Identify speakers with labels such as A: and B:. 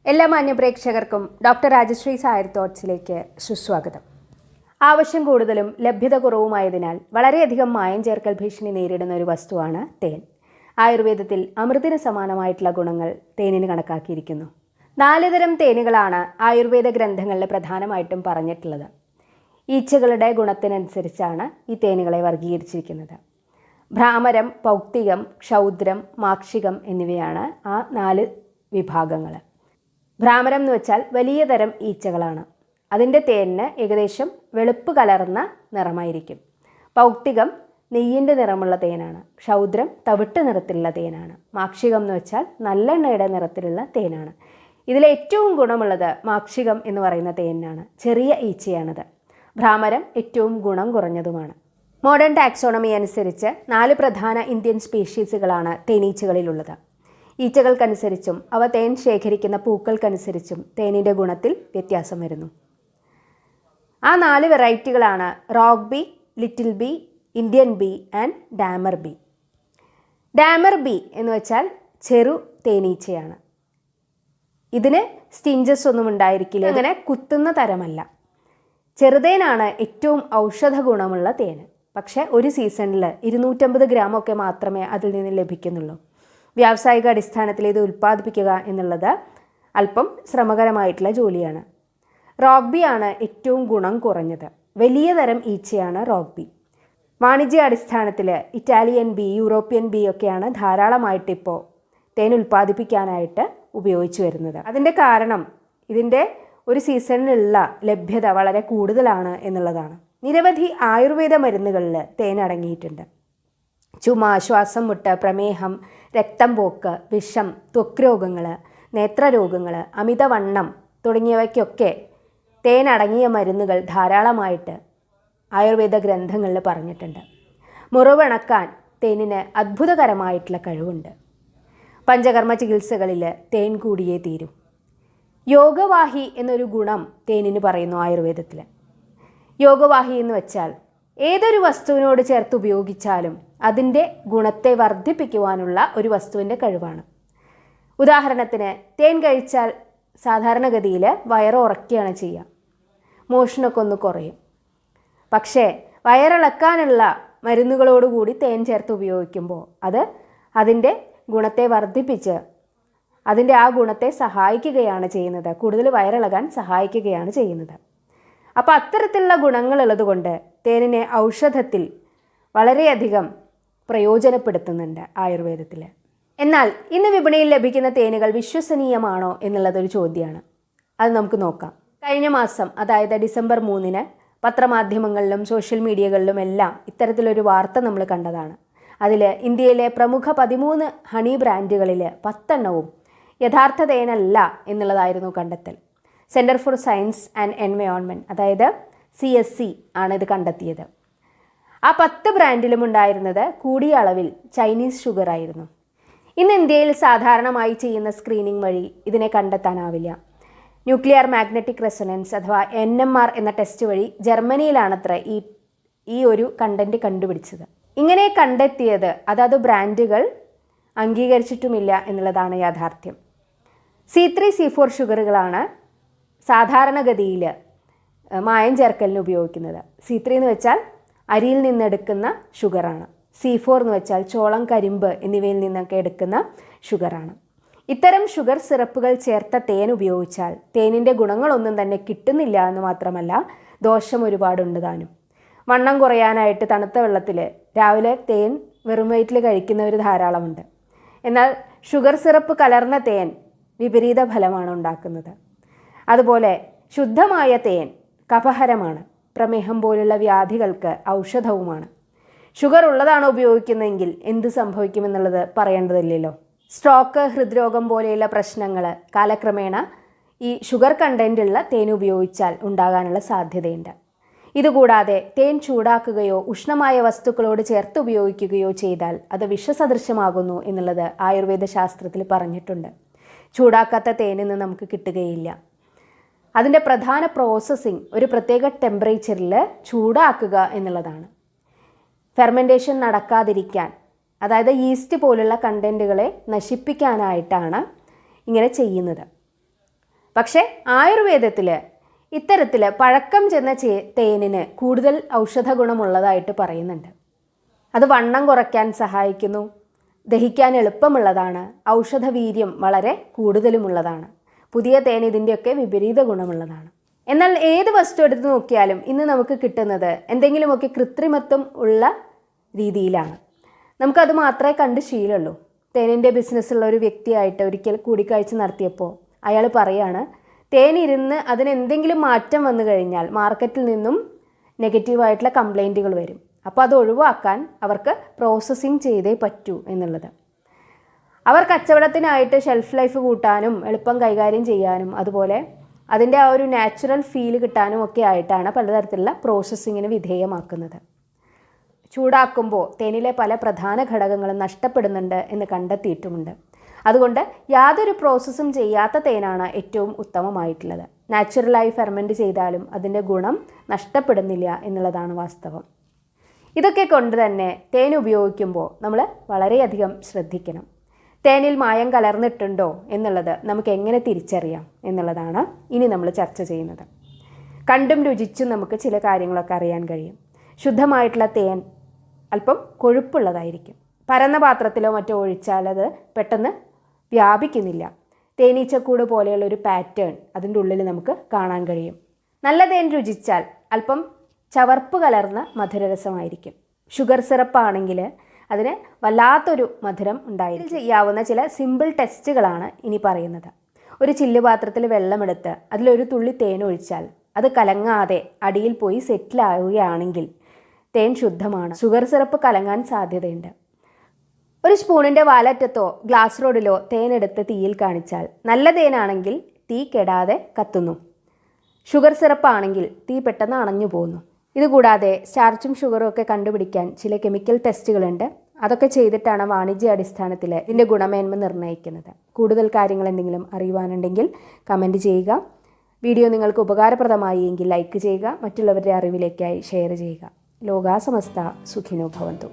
A: എല്ലാ മാന്യപ്രേക്ഷകർക്കും ഡോക്ടർ രാജശ്രീ സായർ തോട്ട്സിലേക്ക് സുസ്വാഗതം. ആവശ്യം കൂടുതലും ലഭ്യത കുറവുമായതിനാൽ വളരെയധികം മായം ചേർക്കൽ ഭീഷണി നേരിടുന്ന ഒരു വസ്തുവാണ് തേൻ. ആയുർവേദത്തിൽ അമൃതിന് സമാനമായിട്ടുള്ള ഗുണങ്ങൾ തേനിന് കണക്കാക്കിയിരിക്കുന്നു. 4 തരം തേനുകളാണ് ആയുർവേദ ഗ്രന്ഥങ്ങളിൽ പ്രധാനമായിട്ടും പറഞ്ഞിട്ടുള്ളത്. ഈച്ചകളുടെ ഗുണത്തിനനുസരിച്ചാണ് ഈ തേനുകളെ വർഗീകരിച്ചിരിക്കുന്നത്. ഭ്രാമരം, പൗക്തികം, ക്ഷൗദ്രം, മാക്ഷികം എന്നിവയാണ് ആ 4 വിഭാഗങ്ങൾ. ഭ്രാമരം എന്ന് വെച്ചാൽ വലിയ തരം ഈച്ചകളാണ്. അതിൻ്റെ തേനിന് ഏകദേശം വെളുപ്പ് കലർന്ന നിറമായിരിക്കും. പൗക്തികം നെയ്യിൻ്റെ നിറമുള്ള തേനാണ്. ക്ഷൗദ്രം തവിട്ട് നിറത്തിലുള്ള തേനാണ്. മാക്ഷികം എന്ന് വെച്ചാൽ നല്ലെണ്ണയുടെ നിറത്തിലുള്ള തേനാണ്. ഇതിലേറ്റവും ഗുണമുള്ളത് മാക്ഷികം എന്ന് പറയുന്ന തേനിനാണ്. ചെറിയ ഈച്ചയാണത്. ഭ്രാമരം ഏറ്റവും ഗുണം കുറഞ്ഞതുമാണ്. മോഡേൺ ടാക്സോണമി അനുസരിച്ച് 4 പ്രധാന ഇന്ത്യൻ സ്പീഷീസുകളാണ് തേനീച്ചകളിലുള്ളത്. ഈച്ചകൾക്കനുസരിച്ചും അവ തേൻ ശേഖരിക്കുന്ന പൂക്കൾക്കനുസരിച്ചും തേനിൻ്റെ ഗുണത്തിൽ വ്യത്യാസം വരുന്നു. ആ 4 വെറൈറ്റികളാണ് rock bee, little bee, Indian bee and dammar bee. Dammar bee എന്ന് വെച്ചാൽ ചെറു തേനീച്ചയാണ്. ഇതിന് സ്റ്റിഞ്ചസ് ഒന്നും ഉണ്ടായിരിക്കില്ല. അങ്ങനെ കുത്തുന്ന തരമല്ല. ചെറുതേനാണ് ഏറ്റവും ഔഷധ ഗുണമുള്ള തേന്. പക്ഷേ ഒരു സീസണിൽ 250 ഗ്രാമൊക്കെ മാത്രമേ അതിൽ നിന്ന് ലഭിക്കുന്നുള്ളൂ. വ്യാവസായിക അടിസ്ഥാനത്തിൽ ഇത് ഉൽപ്പാദിപ്പിക്കുക എന്നുള്ളത് അല്പം ശ്രമകരമായിട്ടുള്ള ജോലിയാണ്. റോക്ക് ബി ആണ് ഏറ്റവും ഗുണം കുറഞ്ഞത്. വലിയ തരം ഈച്ചയാണ് റോക്ക് ബി. വാണിജ്യ അടിസ്ഥാനത്തിൽ ഇറ്റാലിയൻ ബി, യൂറോപ്യൻ ബി ഒക്കെയാണ് ധാരാളമായിട്ട് ഇപ്പോൾ തേൻ ഉൽപ്പാദിപ്പിക്കാനായിട്ട് ഉപയോഗിച്ചു വരുന്നത്. അതിൻ്റെ കാരണം ഇതിൻ്റെ ഒരു സീസണിലുള്ള ലഭ്യത വളരെ കൂടുതലാണ് എന്നുള്ളതാണ്. നിരവധി ആയുർവേദ മരുന്നുകളിൽ തേൻ അടങ്ങിയിട്ടുണ്ട്. ചുമ, ശ്വാസം മുട്ട്, പ്രമേഹം, രക്തം പോക്ക്, വിഷം, ത്വക്ക് രോഗങ്ങൾ, നേത്രരോഗങ്ങൾ, അമിതവണ്ണം തുടങ്ങിയവയ്ക്കൊക്കെ തേൻ അടങ്ങിയ മരുന്നുകൾ ധാരാളമായിട്ട് ആയുർവേദ ഗ്രന്ഥങ്ങളിൽ പറഞ്ഞിട്ടുണ്ട്. മുറിവണക്കാൻ തേനിന് അത്ഭുതകരമായിട്ടുള്ള കഴിവുണ്ട്. പഞ്ചകർമ്മ ചികിത്സകളിൽ തേൻ കൂടിയേ തീരും. യോഗവാഹി എന്നൊരു ഗുണം തേനിന് പറയുന്നു ആയുർവേദത്തിൽ. യോഗവാഹി എന്ന് വെച്ചാൽ ഏതൊരു വസ്തുവിനോട് ചേർത്ത് ഉപയോഗിച്ചാലും അതിൻ്റെ ഗുണത്തെ വർദ്ധിപ്പിക്കുവാനുള്ള ഒരു വസ്തുവിൻ്റെ കഴിവാണ്. ഉദാഹരണത്തിന് തേൻ കഴിച്ചാൽ സാധാരണഗതിയിൽ വയറുറക്കുകയാണ് ചെയ്യുക. മോഷണമൊക്കെ ഒന്ന് കുറയും. പക്ഷേ വയറിളക്കാനുള്ള മരുന്നുകളോടുകൂടി തേൻ ചേർത്ത് ഉപയോഗിക്കുമ്പോൾ അത് അതിൻ്റെ ഗുണത്തെ വർദ്ധിപ്പിച്ച് അതിൻ്റെ ആ ഗുണത്തെ സഹായിക്കുകയാണ് ചെയ്യുന്നത്. കൂടുതൽ വയറിളകാൻ സഹായിക്കുകയാണ് ചെയ്യുന്നത്. അപ്പോൾ അത്തരത്തിലുള്ള ഗുണങ്ങളുള്ളത് കൊണ്ട് തേനിനെ ഔഷധത്തിൽ വളരെയധികം പ്രയോജനപ്പെടുത്തുന്നുണ്ട് ആയുർവേദത്തിൽ. എന്നാൽ ഇന്ന് വിപണിയിൽ ലഭിക്കുന്ന തേനുകൾ വിശ്വസനീയമാണോ എന്നുള്ളതൊരു ചോദ്യമാണ്. അത് നമുക്ക് നോക്കാം. കഴിഞ്ഞ മാസം, അതായത് ഡിസംബർ 3 പത്രമാധ്യമങ്ങളിലും സോഷ്യൽ മീഡിയകളിലും എല്ലാം ഇത്തരത്തിലൊരു വാർത്ത നമ്മൾ കണ്ടതാണ്. അതിൽ ഇന്ത്യയിലെ പ്രമുഖ 13 ഹണി ബ്രാൻഡുകളിൽ 10 എണ്ണവും യഥാർത്ഥ തേനല്ല എന്നുള്ളതായിരുന്നു കണ്ടെത്തൽ. Centre for science and environment, അതായത് CSE ആണ് ഇത് കണ്ടെത്തിയത്. ആ 10 ബ്രാൻഡിലും ഉണ്ടായിരുന്നത് കൂടിയ അളവിൽ ചൈനീസ് ഷുഗർ ആയിരുന്നു. ഇന്ന് ഇന്ത്യയിൽ സാധാരണമായി ചെയ്യുന്ന സ്ക്രീനിങ് വഴി ഇതിനെ കണ്ടെത്താനാവില്ല. ന്യൂക്ലിയർ മാഗ്നറ്റിക് റെസൊനൻസ് അഥവാ NMR എന്ന ടെസ്റ്റ് വഴി ജർമ്മനിയിലാണത്ര ഈ ഒരു കണ്ടൻറ്റ് കണ്ടുപിടിച്ചത്. ഇങ്ങനെ കണ്ടെത്തിയത് അതാത് ബ്രാൻഡുകൾ അംഗീകരിച്ചിട്ടുമില്ല എന്നുള്ളതാണ് യാഥാർത്ഥ്യം. C3, C4 ഷുഗറുകളാണ് സാധാരണഗതിയിൽ മായം ചേർക്കലിന് ഉപയോഗിക്കുന്നത്. C3 എന്ന് വെച്ചാൽ അരിയിൽ നിന്നെടുക്കുന്ന ഷുഗറാണ്. C4 എന്ന് വെച്ചാൽ ചോളം, കരിമ്പ് എന്നിവയിൽ നിന്നൊക്കെ എടുക്കുന്ന ഷുഗറാണ്. ഇത്തരം ഷുഗർ സിറപ്പുകൾ ചേർത്ത തേൻ ഉപയോഗിച്ചാൽ തേനിൻ്റെ ഗുണങ്ങളൊന്നും തന്നെ കിട്ടുന്നില്ല എന്ന് മാത്രമല്ല ദോഷം ഒരുപാടുണ്ട് താനും. വണ്ണം കുറയാനായിട്ട് തണുത്ത വെള്ളത്തിൽ രാവിലെ തേൻ വെറും വയറ്റിൽ കഴിക്കുന്നവർ ധാരാളമുണ്ട്. എന്നാൽ ഷുഗർ സിറപ്പ് കലർന്ന തേൻ വിപരീത ഫലമാണ് ഉണ്ടാക്കുന്നത്. അതുപോലെ ശുദ്ധമായ തേൻ കഫഹരമാണ്. പ്രമേഹം പോലുള്ള വ്യാധികൾക്ക് ഔഷധവുമാണ്. ഷുഗർ ഉള്ളതാണ് ഉപയോഗിക്കുന്നതെങ്കിൽ എന്ത് സംഭവിക്കുമെന്നുള്ളത് പറയേണ്ടതില്ലല്ലോ. സ്ട്രോക്ക്, ഹൃദ്രോഗം പോലെയുള്ള പ്രശ്നങ്ങൾ കാലക്രമേണ ഈ ഷുഗർ കണ്ടൻറ്റുള്ള തേൻ ഉപയോഗിച്ചാൽ ഉണ്ടാകാനുള്ള സാധ്യതയുണ്ട്. ഇതുകൂടാതെ തേൻ ചൂടാക്കുകയോ ഉഷ്ണമായ വസ്തുക്കളോട് ചേർത്ത് ഉപയോഗിക്കുകയോ ചെയ്താൽ അത് വിഷസദൃശമാകുന്നു എന്നുള്ളത് ആയുർവേദ ശാസ്ത്രത്തിൽ പറഞ്ഞിട്ടുണ്ട്. ചൂടാക്കാത്ത തേനിന്ന് നമുക്ക് കിട്ടുകയില്ല. അതിൻ്റെ പ്രധാന പ്രോസസ്സിങ് ഒരു പ്രത്യേക ടെമ്പറേച്ചറിൽ ചൂടാക്കുക എന്നുള്ളതാണ്. ഫെർമെൻറ്റേഷൻ നടക്കാതിരിക്കാൻ, അതായത് ഈസ്റ്റ് പോലുള്ള കണ്ടൻറ്റുകളെ നശിപ്പിക്കാനായിട്ടാണ് ഇങ്ങനെ ചെയ്യുന്നത്. പക്ഷേ ആയുർവേദത്തിൽ ഇത്തരത്തിൽ പഴക്കം ചെന്ന തേനിന് കൂടുതൽ ഔഷധ ഗുണമുള്ളതായിട്ട് പറയുന്നുണ്ട്. അത് വണ്ണം കുറയ്ക്കാൻ സഹായിക്കുന്നു, ദഹിക്കാൻ എളുപ്പമുള്ളതാണ്, ഔഷധവീര്യം വളരെ കൂടുതലുമുള്ളതാണ്. പുതിയ തേൻ ഇതിൻ്റെയൊക്കെ വിപരീത ഗുണമുള്ളതാണ്. എന്നാൽ ഏത് വസ്തു എടുത്ത് നോക്കിയാലും ഇന്ന് നമുക്ക് കിട്ടുന്നത് എന്തെങ്കിലുമൊക്കെ കൃത്രിമത്വം ഉള്ള രീതിയിലാണ്. നമുക്കത് മാത്രമേ കണ്ട് ശീലമുള്ളൂ. തേനിൻ്റെ ബിസിനസ്സുള്ള ഒരു വ്യക്തിയായിട്ട് ഒരിക്കൽ കൂടിക്കാഴ്ച നടത്തിയപ്പോൾ അയാൾ പറയാണ്, തേനിരുന്ന് അതിനെന്തെങ്കിലും മാറ്റം വന്നു കഴിഞ്ഞാൽ മാർക്കറ്റിൽ നിന്നും നെഗറ്റീവായിട്ടുള്ള കംപ്ലൈൻറ്റുകൾ വരും. അപ്പോൾ അത് ഒഴിവാക്കാൻ അവർക്ക് പ്രോസസ്സിങ് ചെയ്തേ പറ്റൂ എന്നുള്ളത്. അവർ കച്ചവടത്തിനായിട്ട് ഷെൽഫ് ലൈഫ് കൂട്ടാനും എളുപ്പം കൈകാര്യം ചെയ്യാനും അതുപോലെ അതിൻ്റെ ആ ഒരു നാച്ചുറൽ ഫീൽ കിട്ടാനും ഒക്കെ ആയിട്ടാണ് പലതരത്തിലുള്ള പ്രോസസ്സിങ്ങിന് വിധേയമാക്കുന്നത്. ചൂടാക്കുമ്പോൾ തേനിലെ പല പ്രധാന ഘടകങ്ങളും നഷ്ടപ്പെടുന്നുണ്ട് എന്ന് കണ്ടെത്തിയിട്ടുമുണ്ട്. അതുകൊണ്ട് യാതൊരു പ്രോസസ്സും ചെയ്യാത്ത തേനാണ് ഏറ്റവും ഉത്തമമായിട്ടുള്ളത്. നാച്ചുറലായി ഫെർമെൻറ്റ് ചെയ്താലും അതിൻ്റെ ഗുണം നഷ്ടപ്പെടുന്നില്ല എന്നുള്ളതാണ് വാസ്തവം. ഇതൊക്കെ കൊണ്ട് തന്നെ തേൻ ഉപയോഗിക്കുമ്പോൾ നമ്മൾ വളരെയധികം ശ്രദ്ധിക്കണം. തേനിൽ മായം കലർന്നിട്ടുണ്ടോ എന്നുള്ളത് നമുക്ക് എങ്ങനെ തിരിച്ചറിയാം എന്നുള്ളതാണ് ഇനി നമ്മൾ ചർച്ച ചെയ്യുന്നത്. കണ്ടും രുചിച്ചും നമുക്ക് ചില കാര്യങ്ങളൊക്കെ അറിയാൻ കഴിയും. ശുദ്ധമായിട്ടുള്ള തേൻ അല്പം കൊഴുപ്പുള്ളതായിരിക്കും. പരന്ന പാത്രത്തിലോ മറ്റോ ഒഴിച്ചാൽ അത് പെട്ടെന്ന് വ്യാപിക്കുന്നില്ല. തേനീച്ചക്കൂട് പോലെയുള്ള ഒരു പാറ്റേൺ അതിൻ്റെ ഉള്ളിൽ നമുക്ക് കാണാൻ കഴിയും. നല്ല തേൻ രുചിച്ചാൽ അല്പം ചവർപ്പ് കലർന്ന മധുരരസമായിരിക്കും. ഷുഗർ സിറപ്പാണെങ്കിൽ അതിന് വല്ലാത്തൊരു മധുരം ഉണ്ടായിരിക്കും. ചെയ്യാവുന്ന ചില സിമ്പിൾ ടെസ്റ്റുകളാണ് ഇനി പറയുന്നത്. ഒരു ചില്ലുപാത്രത്തിൽ വെള്ളമെടുത്ത് അതിലൊരു തുള്ളി തേൻ ഒഴിച്ചാൽ അത് കലങ്ങാതെ അടിയിൽ പോയി സെറ്റിലാവുകയാണെങ്കിൽ തേൻ ശുദ്ധമാണ്. ഷുഗർ സിറപ്പ് കലങ്ങാൻ സാധ്യതയുണ്ട്. ഒരു സ്പൂണിൻ്റെ വാലറ്റത്തോ ഗ്ലാസ് റോഡിലോ തേനെടുത്ത് തീയിൽ കാണിച്ചാൽ നല്ല തേനാണെങ്കിൽ തീ കെടാതെ കത്തുന്നു. ഷുഗർ സിറപ്പാണെങ്കിൽ തീ പെട്ടെന്ന് അണഞ്ഞു പോകുന്നു. ഇതുകൂടാതെ സ്റ്റാർച്ചും ഷുഗറും ഒക്കെ കണ്ടുപിടിക്കാൻ ചില കെമിക്കൽ ടെസ്റ്റുകളുണ്ട്. അതൊക്കെ ചെയ്തിട്ടാണ് വാണിജ്യാടിസ്ഥാനത്തിൽ ഇതിൻ്റെ ഗുണമേന്മ നിർണ്ണയിക്കുന്നത്. കൂടുതൽ കാര്യങ്ങൾ എന്തെങ്കിലും അറിയുവാനുണ്ടെങ്കിൽ കമൻറ്റ് ചെയ്യുക. വീഡിയോ നിങ്ങൾക്ക് ഉപകാരപ്രദമായി എങ്കിൽ ലൈക്ക് ചെയ്യുക. മറ്റുള്ളവരുടെ അറിവിലേക്കായി ഷെയർ ചെയ്യുക. ലോകാ സമസ്ത സുഖിനോ ഭവന്തു.